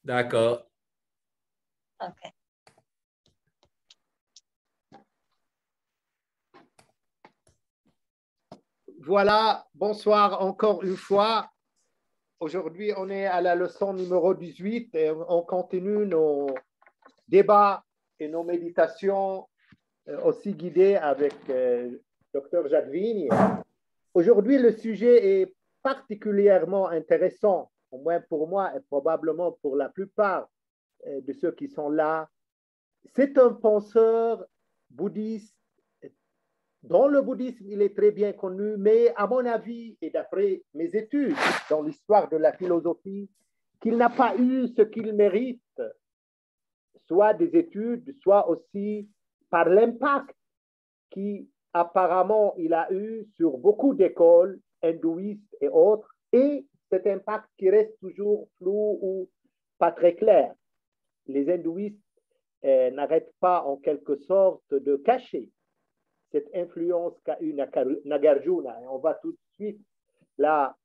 D'accord. OK. Voilà, bonsoir encore une fois. Aujourd'hui, on est à la leçon numéro 18 et on continue nos débats et nos méditations aussi guidées avec Dr Jacques Vigne. Aujourd'hui, le sujet est particulièrement intéressant, au moins pour moi et probablement pour la plupart de ceux qui sont là. C'est un penseur bouddhiste. Dans le bouddhisme, il est très bien connu, mais à mon avis, et d'après mes études dans l'histoire de la philosophie, qu'il n'a pas eu ce qu'il mérite, soit des études, soit aussi par l'impact qui apparemment il a eu sur beaucoup d'écoles hindouistes et autres, et cet impact qui reste toujours flou ou pas très clair. Les hindouistes n'arrêtent pas en quelque sorte de cacher cette influence qu'a eu Nagarjuna. Et on va tout de suite, là,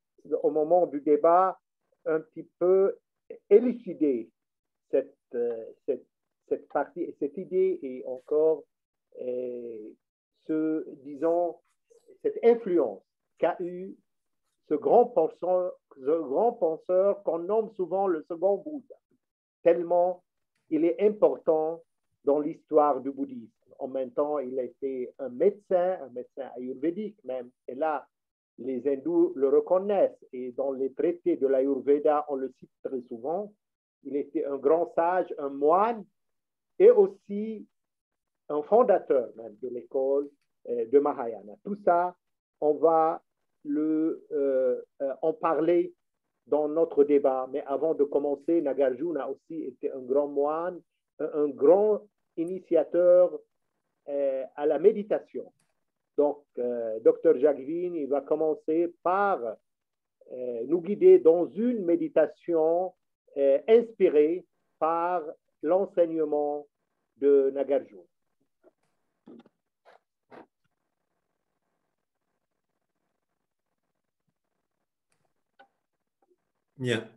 au moment du débat, un petit peu élucider cette partie, cette idée et encore, disons, cette influence qu'a eu ce grand penseur qu'on nomme souvent le second Bouddha, tellement il est important dans l'histoire du bouddhisme. En même temps, il était un médecin ayurvédique même. Et là, les hindous le reconnaissent. Et dans les traités de l'Ayurveda, on le cite très souvent. Il était un grand sage, un moine et aussi un fondateur même de l'école de Mahayana. Tout ça, on va en parler dans notre débat. Mais avant de commencer, Nagarjuna aussi était un grand moine, un grand initiateur à la méditation. Donc, Dr Jacques Vigne, il va commencer par nous guider dans une méditation inspirée par l'enseignement de Nagarjuna. Bien.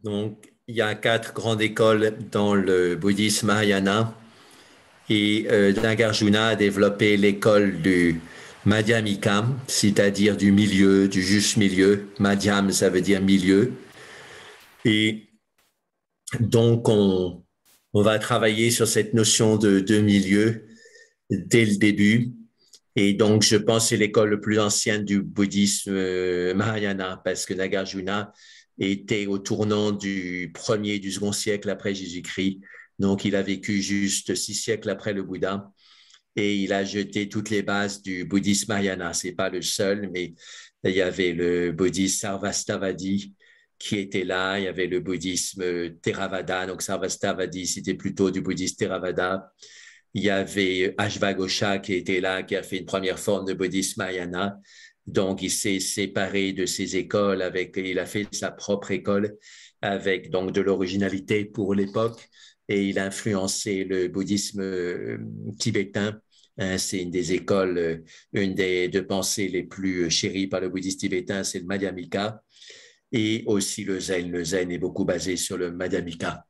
Donc, il y a 4 grandes écoles dans le bouddhisme Mahayana et Nagarjuna a développé l'école du Madhyamika, c'est-à-dire du milieu, du juste milieu. Madhyam, ça veut dire milieu. Et donc, on va travailler sur cette notion de milieu dès le début. Et donc, je pense que c'est l'école la plus ancienne du bouddhisme Mahayana parce que Nagarjuna était au tournant du 1er et du 2e siècle après Jésus-Christ. Donc, il a vécu juste 6 siècles après le Bouddha et il a jeté toutes les bases du bouddhisme Mahayana. C'est pas le seul, mais il y avait le bouddhisme Sarvastavadi qui était là. Il y avait le bouddhisme Theravada. Donc, Sarvastavadi, c'était plutôt du bouddhisme Theravada. Il y avait Ashvagosha qui était là, qui a fait une première forme de bouddhisme Mahayana. Donc, il s'est séparé de ses écoles il a fait sa propre école avec donc de l'originalité pour l'époque et il a influencé le bouddhisme tibétain. Hein, c'est une des écoles, une des de pensée les plus chéries par le bouddhisme tibétain, c'est le Madhyamika et aussi le zen. Le zen est beaucoup basé sur le Madhyamika.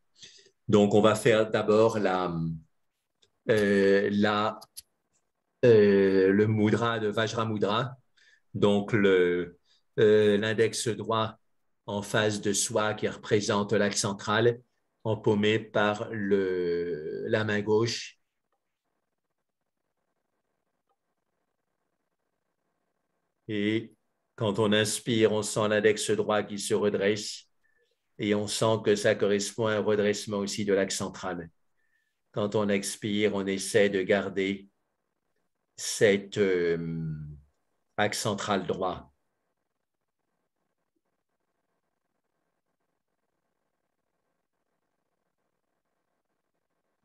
Donc, on va faire d'abord la le mudra de Vajramudra, donc l'index droit en face de soi qui représente l'axe central, empaumé par la main gauche. Et quand on inspire, on sent l'index droit qui se redresse et on sent que ça correspond à un redressement aussi de l'axe central. Quand on expire, on essaie de garder cet axe central droit.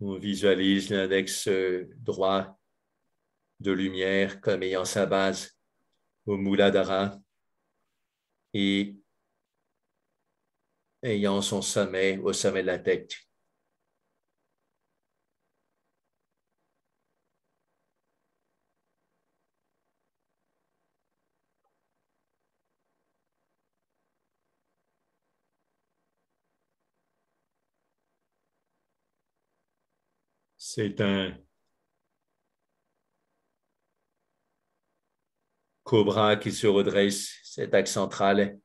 On visualise l'index droit de lumière comme ayant sa base au Muladhara et ayant son sommet au sommet de la tête. C'est un cobra qui se redresse, cet axe central.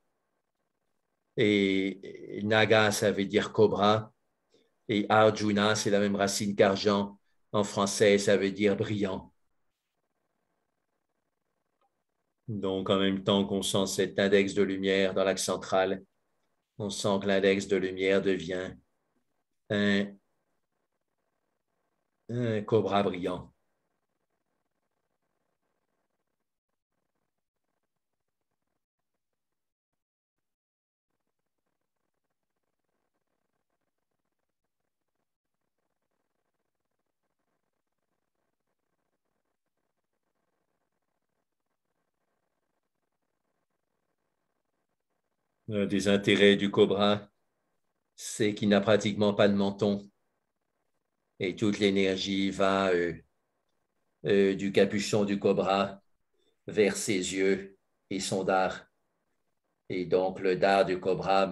Et Naga, ça veut dire cobra. Et Arjuna, c'est la même racine qu'argent. En français, ça veut dire brillant. Donc, en même temps qu'on sent cet index de lumière dans l'axe central, on sent que l'index de lumière devient un, un cobra brillant. Un des intérêts du cobra, c'est qu'il n'a pratiquement pas de menton et toute l'énergie va du capuchon du cobra vers ses yeux et son dard. Et donc, le dard du cobra,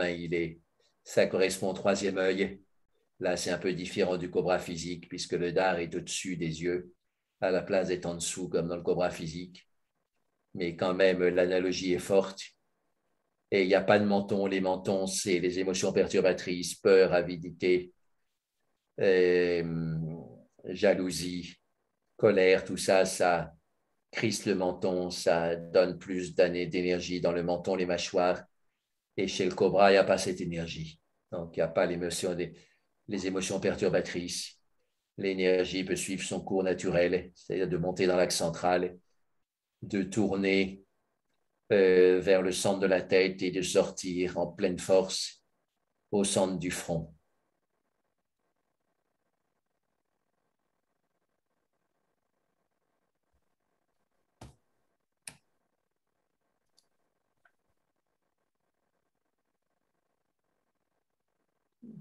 ça correspond au troisième œil. Là, c'est un peu différent du cobra physique, puisque le dard est au-dessus des yeux, à la place d'être en dessous, comme dans le cobra physique. Mais quand même, l'analogie est forte. Et il n'y a pas de menton. Les mentons, c'est les émotions perturbatrices, peur, avidité, jalousie, colère, tout ça, ça crisse le menton, ça donne plus d'énergie dans le menton, les mâchoires. Et chez le cobra, il n'y a pas cette énergie. Donc, il n'y a pas les émotions perturbatrices. L'énergie peut suivre son cours naturel, c'est-à-dire de monter dans l'axe central, de tourner vers le centre de la tête et de sortir en pleine force au centre du front.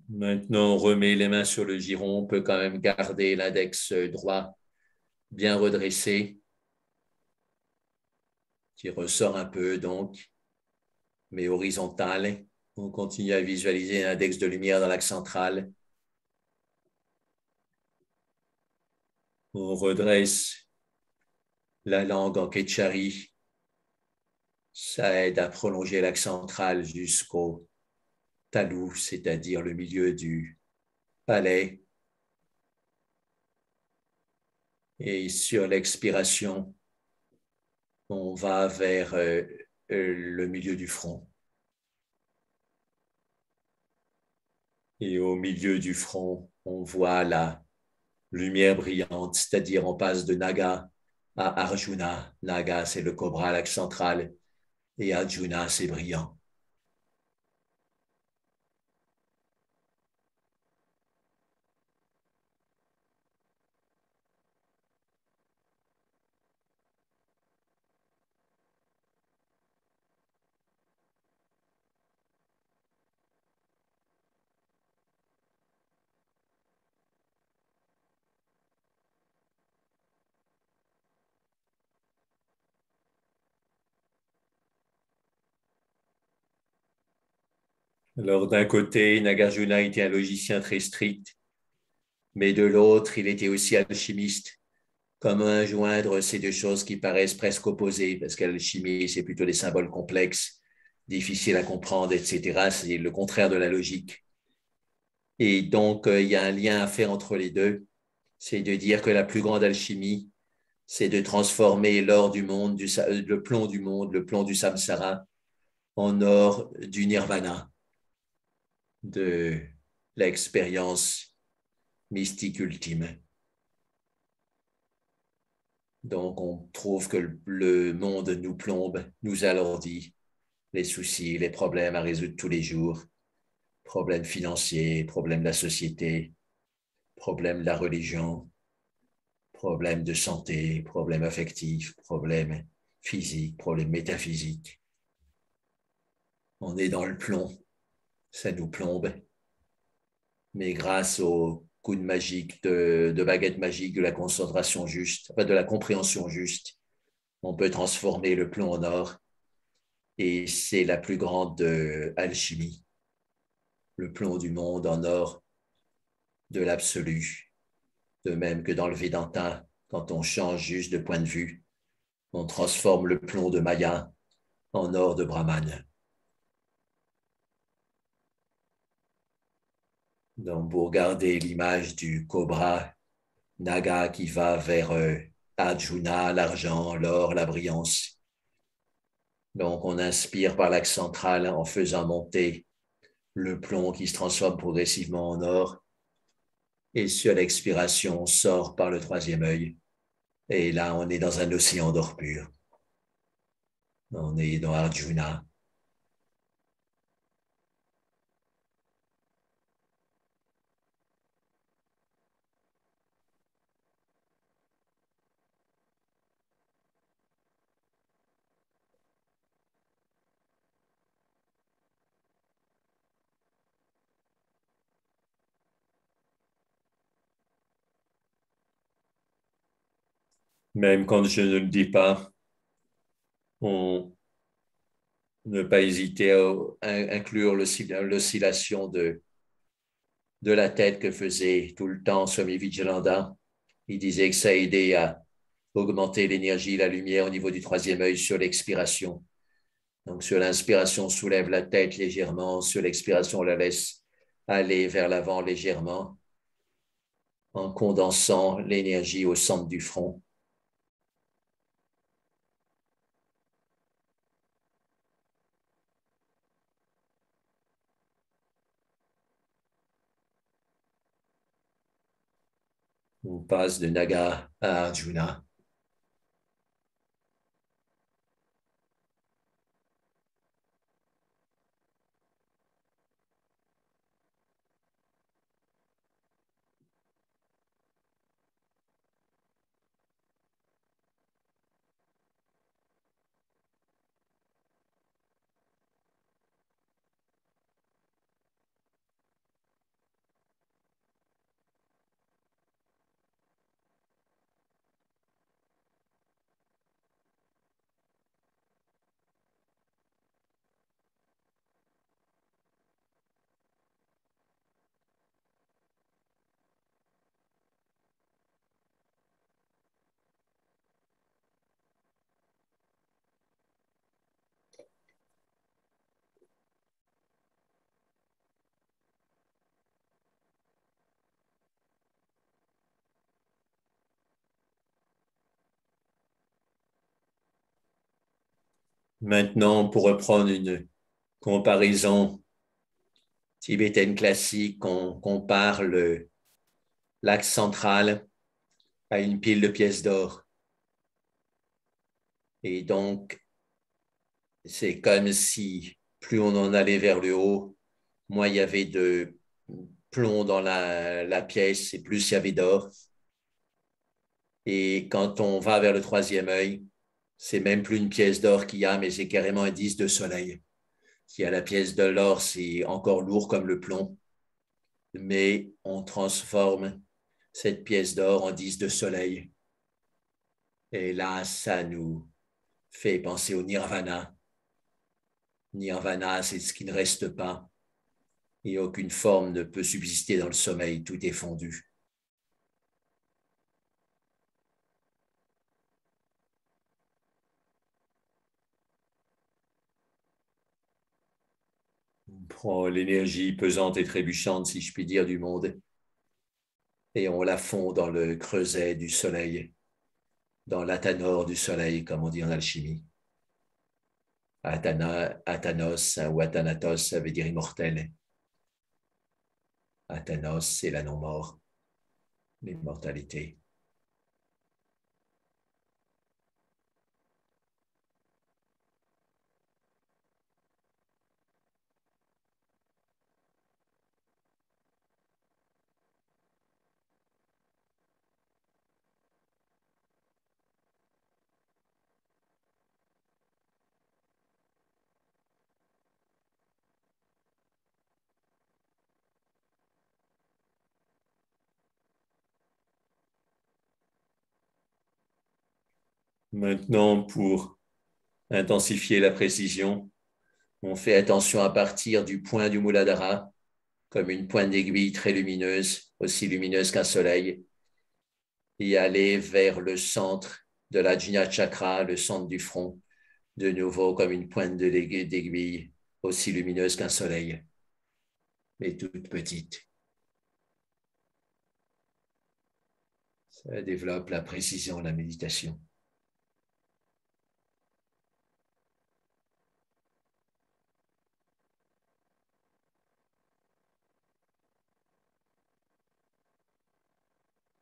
Maintenant, on remet les mains sur le giron. On peut quand même garder l'index droit bien redressé, qui ressort un peu donc, mais horizontal. On continue à visualiser l'index de lumière dans l'axe central. On redresse la langue en Ketchari. Ça aide à prolonger l'axe central jusqu'au talou, c'est-à-dire le milieu du palais. Et sur l'expiration, on va vers le milieu du front. Et au milieu du front, on voit la lumière brillante, c'est-à-dire on passe de Naga à Arjuna. Naga, c'est le cobra, l'axe central, et Arjuna, c'est brillant. Alors, d'un côté, Nagarjuna était un logicien très strict, mais de l'autre, il était aussi alchimiste. Comment joindre ces deux choses qui paraissent presque opposées, parce que l'alchimie, c'est plutôt des symboles complexes, difficiles à comprendre, etc. C'est le contraire de la logique. Et donc, il y a un lien à faire entre les deux. C'est de dire que la plus grande alchimie, c'est de transformer l'or du monde, le plomb du monde, le plomb du samsara, en or du nirvana, de l'expérience mystique ultime. Donc, on trouve que le monde nous plombe, nous alourdit, les soucis, les problèmes à résoudre tous les jours, problèmes financiers, problèmes de la société, problèmes de la religion, problèmes de santé, problèmes affectifs, problèmes physiques, problèmes métaphysiques. On est dans le plomb, ça nous plombe. Mais grâce au coup de magique, de baguette magique, de la concentration juste, de la compréhension juste, on peut transformer le plomb en or. Et c'est la plus grande alchimie, le plomb du monde en or de l'absolu. De même que dans le Vedanta, quand on change juste de point de vue, on transforme le plomb de Maya en or de Brahman. Donc, vous regardez l'image du cobra Naga qui va vers Arjuna, l'argent, l'or, la brillance. Donc, on inspire par l'axe central en faisant monter le plomb qui se transforme progressivement en or. Et sur l'expiration, on sort par le troisième œil. Et là, on est dans un océan d'or pur. On est dans Arjuna. Même quand je ne le dis pas, on ne pas hésiter à inclure l'oscillation de la tête que faisait tout le temps Swami Vivekananda. Il disait que ça aidait à augmenter l'énergie, la lumière au niveau du troisième œil sur l'expiration. Donc, sur l'inspiration, on soulève la tête légèrement. Sur l'expiration, on la laisse aller vers l'avant légèrement en condensant l'énergie au centre du front. On passe de Naga à Arjuna. Maintenant, pour reprendre une comparaison tibétaine classique, on compare l'axe central à une pile de pièces d'or. Et donc, c'est comme si plus on en allait vers le haut, moins il y avait de plomb dans la pièce et plus il y avait d'or. Et quand on va vers le troisième œil, c'est même plus une pièce d'or qu'il y a, mais c'est carrément un disque de soleil. Qui a la pièce de l'or, c'est encore lourd comme le plomb, mais on transforme cette pièce d'or en disque de soleil. Et là, ça nous fait penser au nirvana. Nirvana, c'est ce qui ne reste pas. et aucune forme ne peut subsister dans le sommeil, tout est fondu. On prend l'énergie pesante et trébuchante, si je puis dire, du monde, et on la fond dans le creuset du soleil, dans l'athanor du soleil, comme on dit en alchimie. Athanos ou Athanatos, ça veut dire immortel. Athanos, c'est la non-mort, l'immortalité. Maintenant, pour intensifier la précision, on fait attention à partir du point du Muladhara, comme une pointe d'aiguille très lumineuse, aussi lumineuse qu'un soleil, et aller vers le centre de la Jna Chakra, le centre du front, de nouveau comme une pointe d'aiguille, aussi lumineuse qu'un soleil, mais toute petite. Ça développe la précision de la méditation.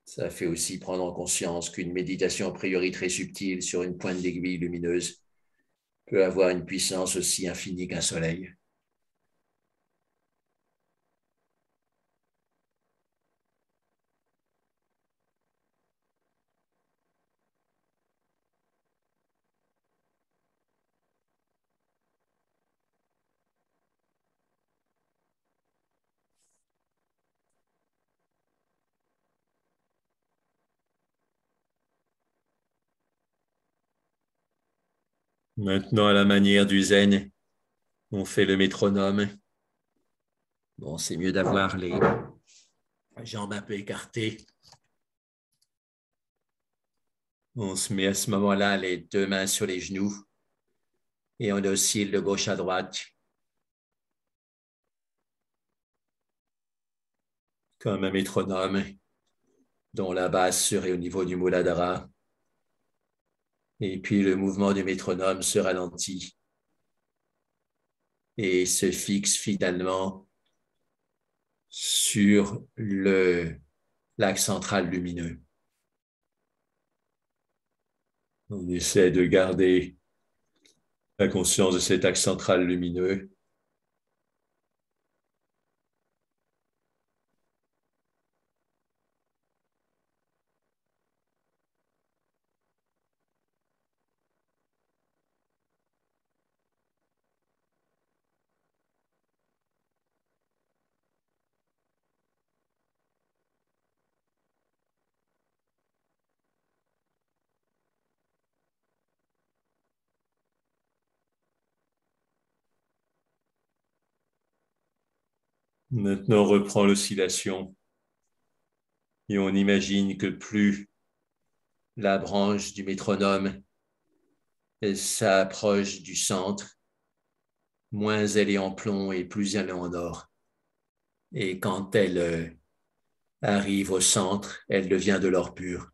Ça fait aussi prendre en conscience qu'une méditation a priori très subtile sur une pointe d'aiguille lumineuse peut avoir une puissance aussi infinie qu'un soleil. Maintenant, à la manière du zen, on fait le métronome. Bon, c'est mieux d'avoir les jambes un peu écartées. On se met à ce moment-là les deux mains sur les genoux et on oscille de gauche à droite comme un métronome dont la base serait au niveau du Muladhara. Et puis le mouvement du métronome se ralentit et se fixe finalement sur l'axe central lumineux. On essaie de garder la conscience de cet axe central lumineux. Maintenant, on reprend l'oscillation et on imagine que plus la branche du métronome s'approche du centre, moins elle est en plomb et plus elle est en or. Et quand elle arrive au centre, elle devient de l'or pur.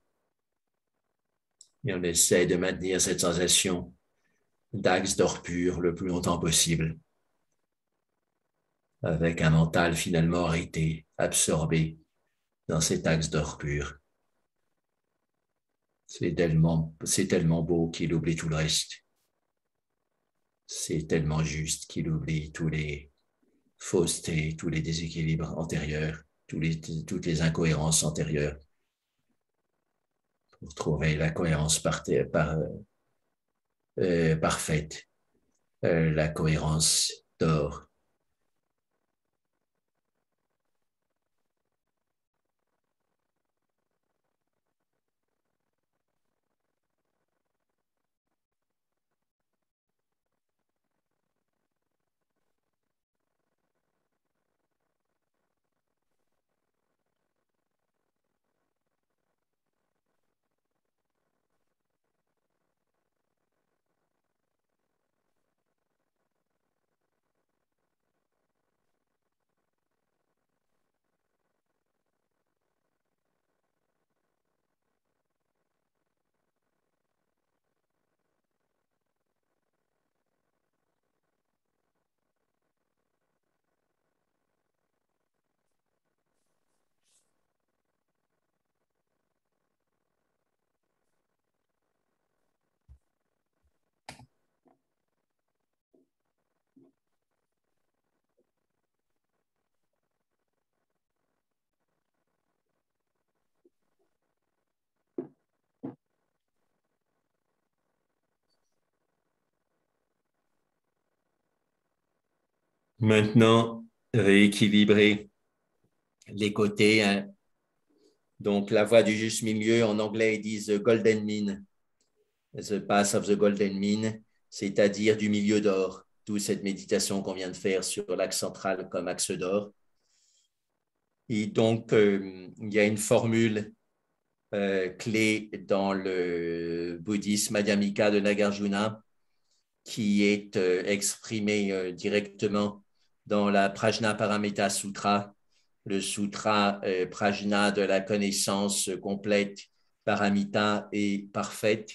Et on essaie de maintenir cette sensation d'axe d'or pur le plus longtemps possible, avec un mental finalement arrêté, absorbé dans cet axe d'or pur. C'est tellement beau qu'il oublie tout le reste. C'est tellement juste qu'il oublie tous les faussetés, tous les déséquilibres antérieurs, toutes les incohérences antérieures, pour trouver la cohérence parfaite, la cohérence d'or. Maintenant, rééquilibrer les côtés, hein. Donc, la voie du juste milieu, en anglais, ils disent golden mean, the path of the golden mean, c'est-à-dire du milieu d'or. D'où cette méditation qu'on vient de faire sur l'axe central comme axe d'or. Et donc, il y a une formule clé dans le bouddhisme Madhyamika de Nagarjuna qui est exprimée directement dans la Prajna Paramita Sutra, le sutra Prajna de la connaissance complète, paramita et parfaite.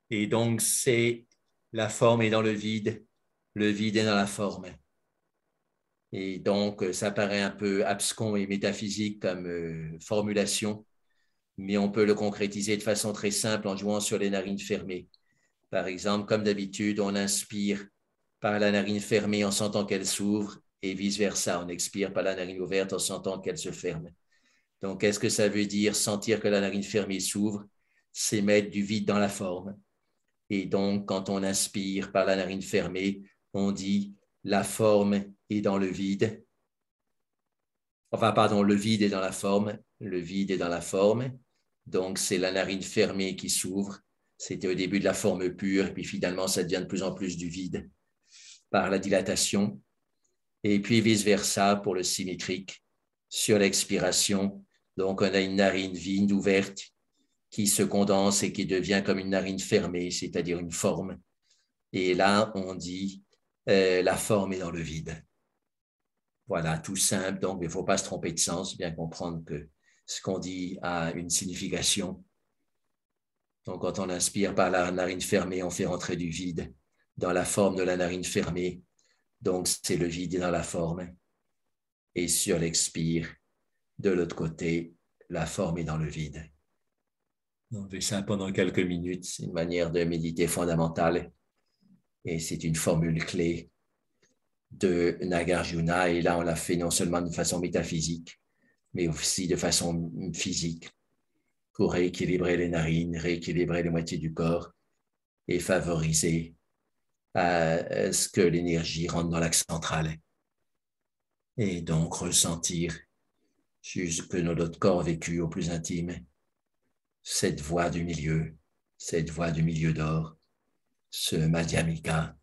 Et donc, c'est la forme est dans le vide est dans la forme. Et donc, ça paraît un peu abscon et métaphysique comme formulation, mais on peut le concrétiser de façon très simple en jouant sur les narines fermées. Par exemple, comme d'habitude, on inspire par la narine fermée en sentant qu'elle s'ouvre et vice-versa. On expire par la narine ouverte en sentant qu'elle se ferme. Donc, qu'est-ce que ça veut dire sentir que la narine fermée s'ouvre? C'est mettre du vide dans la forme. Et donc, quand on inspire par la narine fermée, on dit la forme est dans le vide. Enfin, pardon, le vide est dans la forme. Le vide est dans la forme. Donc, c'est la narine fermée qui s'ouvre. C'était au début de la forme pure, puis finalement, ça devient de plus en plus du vide par la dilatation. Et puis vice-versa pour le symétrique. Sur l'expiration, donc on a une narine vide ouverte qui se condense et qui devient comme une narine fermée, c'est-à-dire une forme. Et là, on dit la forme est dans le vide. Voilà, tout simple. Donc, il ne faut pas se tromper de sens, bien comprendre que ce qu'on dit a une signification. Donc, quand on inspire par la narine fermée, on fait rentrer du vide dans la forme de la narine fermée. Donc, c'est le vide dans la forme. Et sur l'expire, de l'autre côté, la forme est dans le vide. On fait ça pendant quelques minutes. C'est une manière de méditer fondamentale. Et c'est une formule clé de Nagarjuna. Et là, on l'a fait non seulement de façon métaphysique, mais aussi de façon physique pour rééquilibrer les narines, rééquilibrer les moitiés du corps et favoriser à ce que l'énergie rentre dans l'axe central. Et donc ressentir jusque dans notre corps vécu au plus intime cette voie du milieu d'or, ce Madhyamika.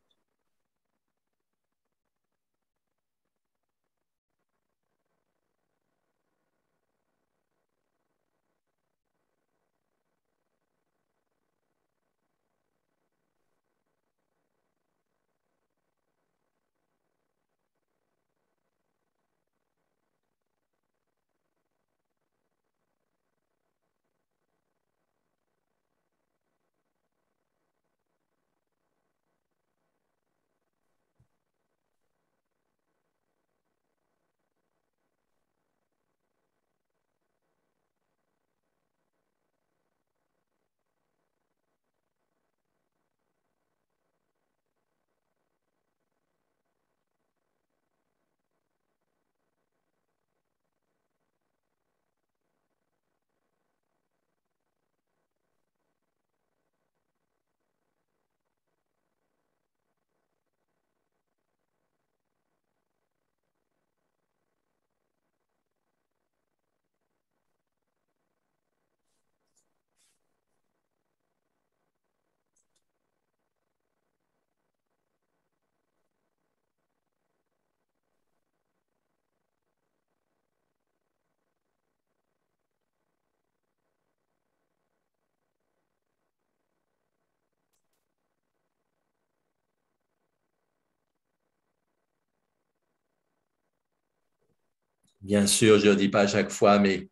Bien sûr, je ne le dis pas à chaque fois, mais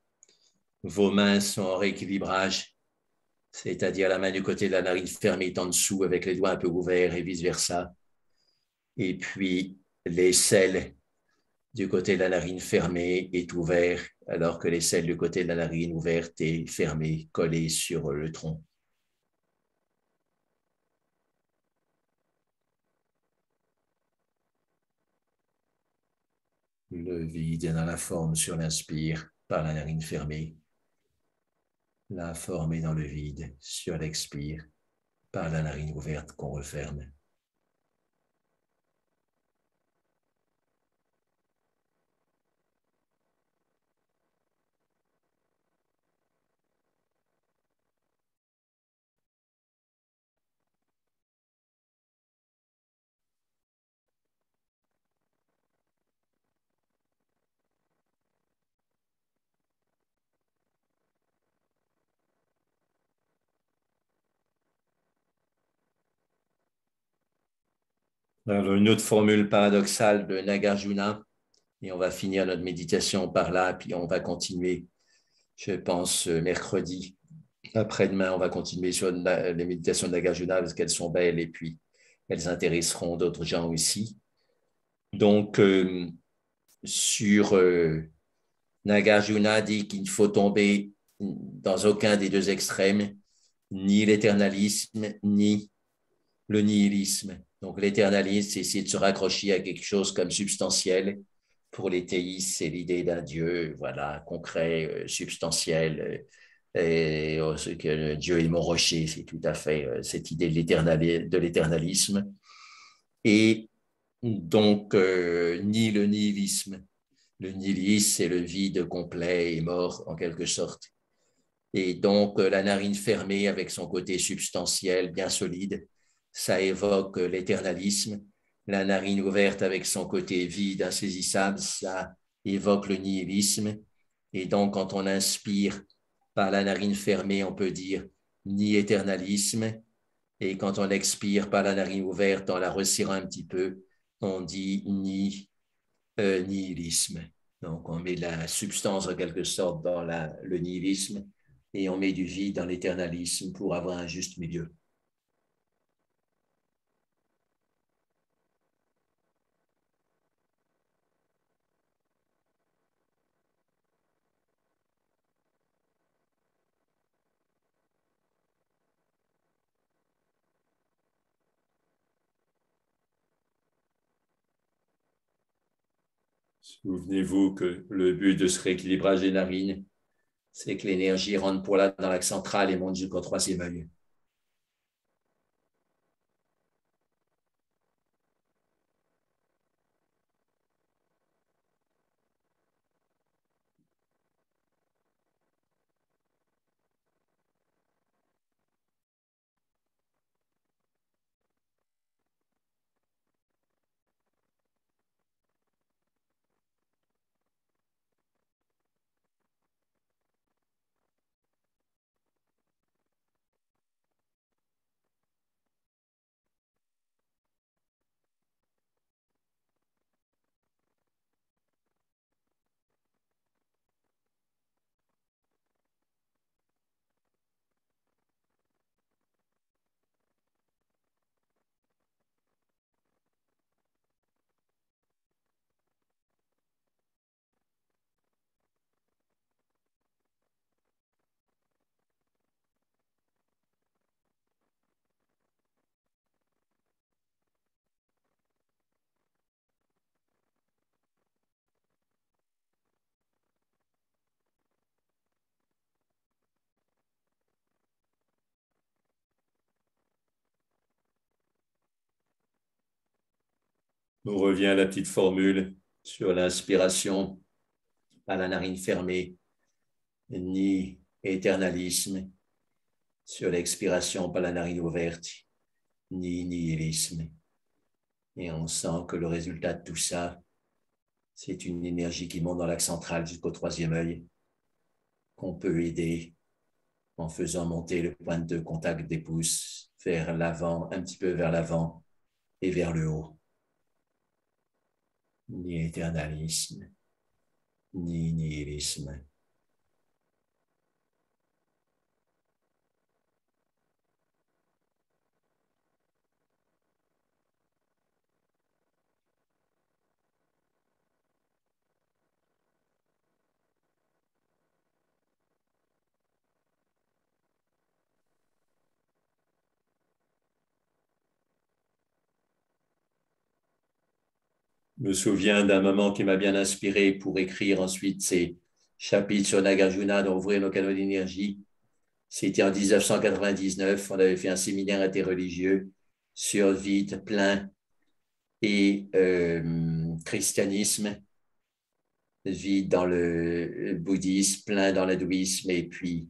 vos mains sont en rééquilibrage, c'est-à-dire la main du côté de la narine fermée est en dessous avec les doigts un peu ouverts et vice-versa. Et puis, l'aisselle du côté de la narine fermée est ouvert, alors que l'aisselle du côté de la narine ouverte est fermée, collée sur le tronc. Le vide est dans la forme sur l'inspire par la narine fermée. La forme est dans le vide sur l'expire par la narine ouverte qu'on referme. Alors, une autre formule paradoxale de Nagarjuna, et on va finir notre méditation par là, puis on va continuer, je pense, mercredi. Après-demain, on va continuer sur les méditations de Nagarjuna parce qu'elles sont belles et puis elles intéresseront d'autres gens aussi. Donc, sur Nagarjuna dit qu'il ne faut tomber dans aucun des deux extrêmes, ni l'éternalisme, ni le nihilisme. Donc, l'éternalisme, c'est essayer de se raccrocher à quelque chose comme substantiel. Pour les théistes, c'est l'idée d'un Dieu, voilà, concret, substantiel. Que Dieu est mon rocher, c'est tout à fait cette idée de l'éternalisme. Et donc, ni le nihilisme. Le nihilisme, c'est le vide complet et mort, en quelque sorte. Et donc, la narine fermée avec son côté substantiel, bien solide, ça évoque l'éternalisme. La narine ouverte avec son côté vide, insaisissable, ça évoque le nihilisme. Et donc, quand on inspire par la narine fermée, on peut dire ni éternalisme. Et quand on expire par la narine ouverte, en la resserrant un petit peu, on dit ni nihilisme. Donc, on met de la substance en quelque sorte dans le nihilisme et on met du vide dans l'éternalisme pour avoir un juste milieu. Souvenez-vous que le but de ce rééquilibrage des narines, c'est que l'énergie rentre pour là dans l'axe central et monte jusqu'au troisième œil. On revient à la petite formule sur l'inspiration à la narine fermée, ni éternalisme, sur l'expiration par la narine ouverte, ni nihilisme. Et on sent que le résultat de tout ça, c'est une énergie qui monte dans l'axe central jusqu'au troisième œil, qu'on peut aider en faisant monter le point de contact des pouces vers l'avant, un petit peu vers l'avant et vers le haut. Ni éternalisme, ni nihilisme. Je me souviens d'un moment qui m'a bien inspiré pour écrire ensuite ces chapitres sur Nagarjuna, d'ouvrir nos canaux d'énergie. C'était en 1999, on avait fait un séminaire interreligieux sur vide, plein et christianisme, vide dans le bouddhisme, plein dans l'hindouisme et puis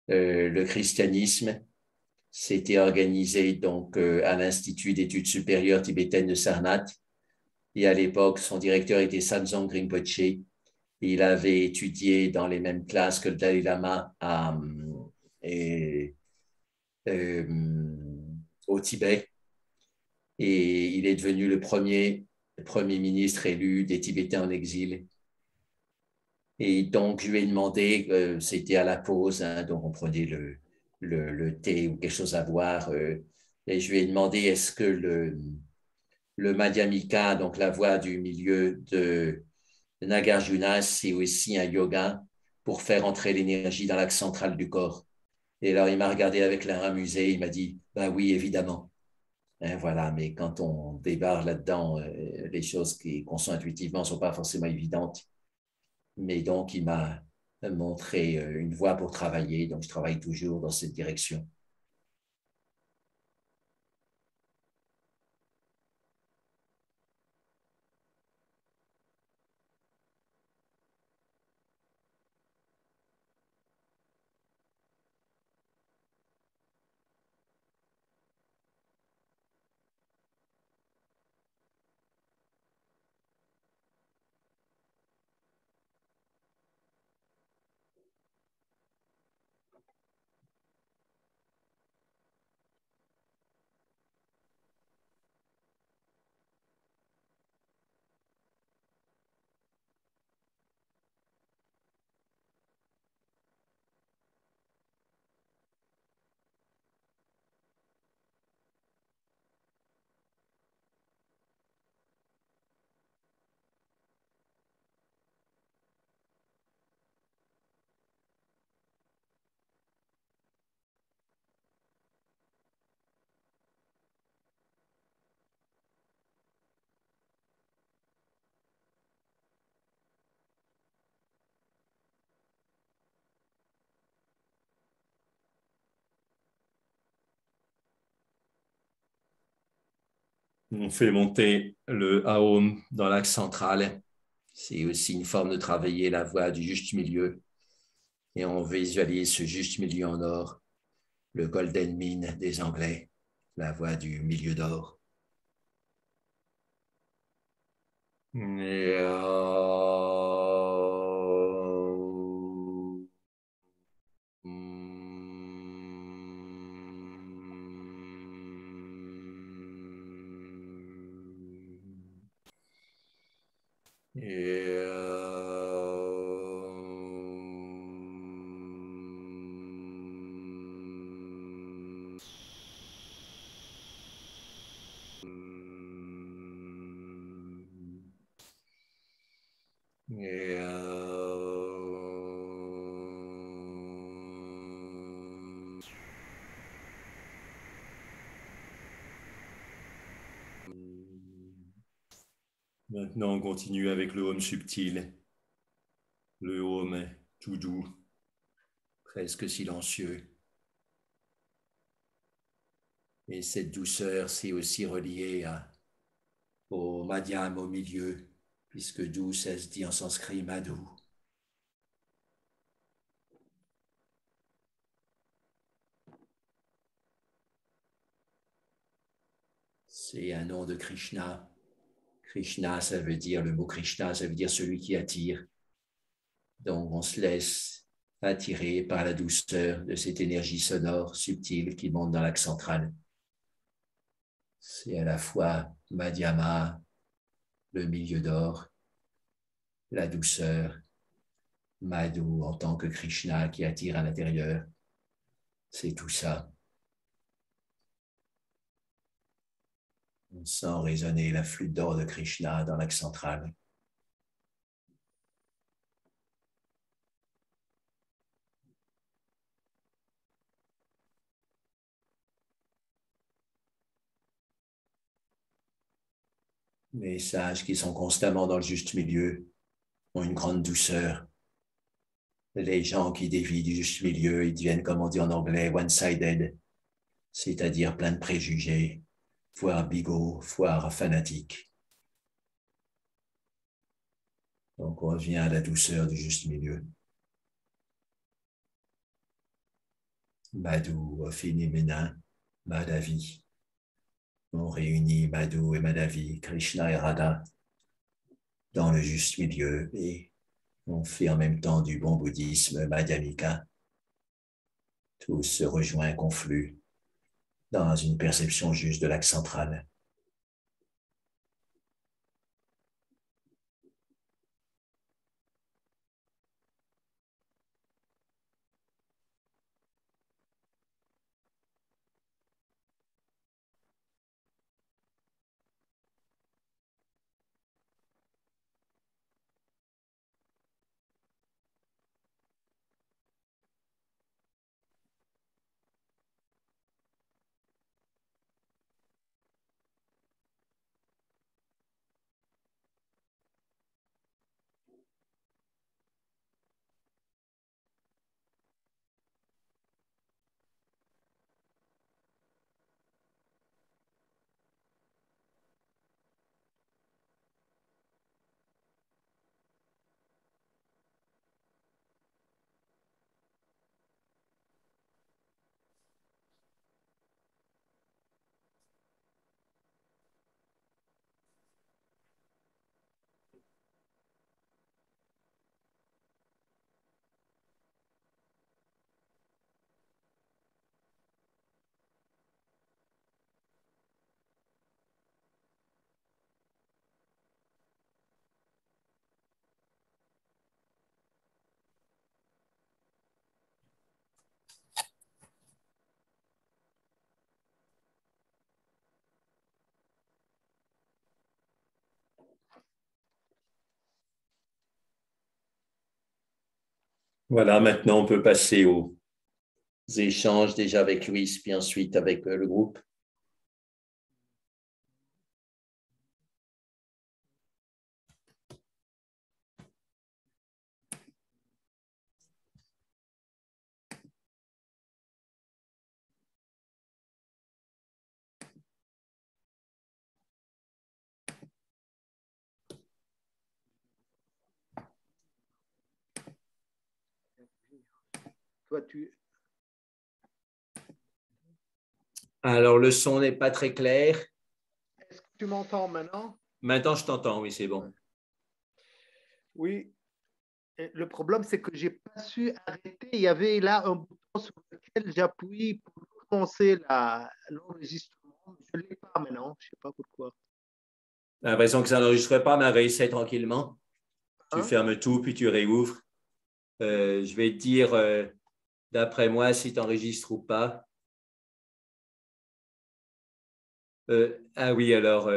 le christianisme. C'était organisé donc à l'Institut d'études supérieures tibétaines de Sarnath. Et à l'époque, son directeur était Samsung Rinpoche. Il avait étudié dans les mêmes classes que le Dalai Lama et, au Tibet. et il est devenu le premier ministre élu des Tibétains en exil. Et donc, je lui ai demandé, c'était à la pause, hein, donc on prenait le thé ou quelque chose à boire, et je lui ai demandé est-ce que le Madhyamika, donc la voie du milieu de Nagarjuna, c'est aussi un yoga pour faire entrer l'énergie dans l'axe central du corps. Et alors, il m'a regardé avec l'air amusé, il m'a dit, ben oui, évidemment. Hein, voilà, mais quand on débarque là-dedans, les choses qu'on sent intuitivement ne sont pas forcément évidentes. Mais donc, il m'a montré une voie pour travailler, donc je travaille toujours dans cette direction. On fait monter le Aum dans l'axe central. C'est aussi une forme de travailler la voie du juste milieu. Et on visualise ce juste milieu en or, le golden mean des Anglais, la voie du milieu d'or. Et maintenant, on continue avec le Om subtil, le Om tout doux, presque silencieux. Et cette douceur, c'est aussi relié au Madhyam, au milieu, puisque doux, ça se dit en sanskrit Madhu. C'est un nom de Krishna. Krishna, ça veut dire, le mot Krishna, ça veut dire celui qui attire. Donc, on se laisse attirer par la douceur de cette énergie sonore subtile qui monte dans l'axe central. C'est à la fois Madhyama, le milieu d'or, la douceur, Madhu en tant que Krishna qui attire à l'intérieur. C'est tout ça. On sent résonner la flûte d'or de Krishna dans l'axe central. Les sages qui sont constamment dans le juste milieu ont une grande douceur. Les gens qui dévient du juste milieu, ils deviennent, comme on dit en anglais, one-sided, c'est-à-dire plein de préjugés, voire bigots, voire fanatiques. Donc, on revient à la douceur du juste milieu. Madhu, Ophinimena, Madhavi. On réunit Madhu et Madhavi, Krishna et Radha dans le juste milieu et on fait en même temps du bon bouddhisme Madhyamika. Tout se rejoint, conflue dans une perception juste de l'axe central. Voilà, maintenant on peut passer aux échanges déjà avec Louis, puis ensuite avec le groupe. Toi, tu... Alors, le son n'est pas très clair. Est-ce que tu m'entends maintenant? Maintenant, je t'entends, oui, c'est bon. Oui. Et le problème, c'est que je n'ai pas su arrêter. Il y avait là un bouton sur lequel j'appuie pour commencer l'enregistrement. Je ne l'ai pas maintenant. Je ne sais pas pourquoi. J'ai l'impression que ça n'enregistre pas, mais réessaie tranquillement. Tu Hein? fermes tout, puis tu réouvres. Je vais te dire, d'après moi, si tu enregistres ou pas. Ah oui, alors,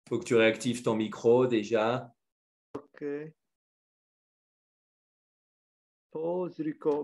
faut que tu réactives ton micro déjà. OK. Pause, record.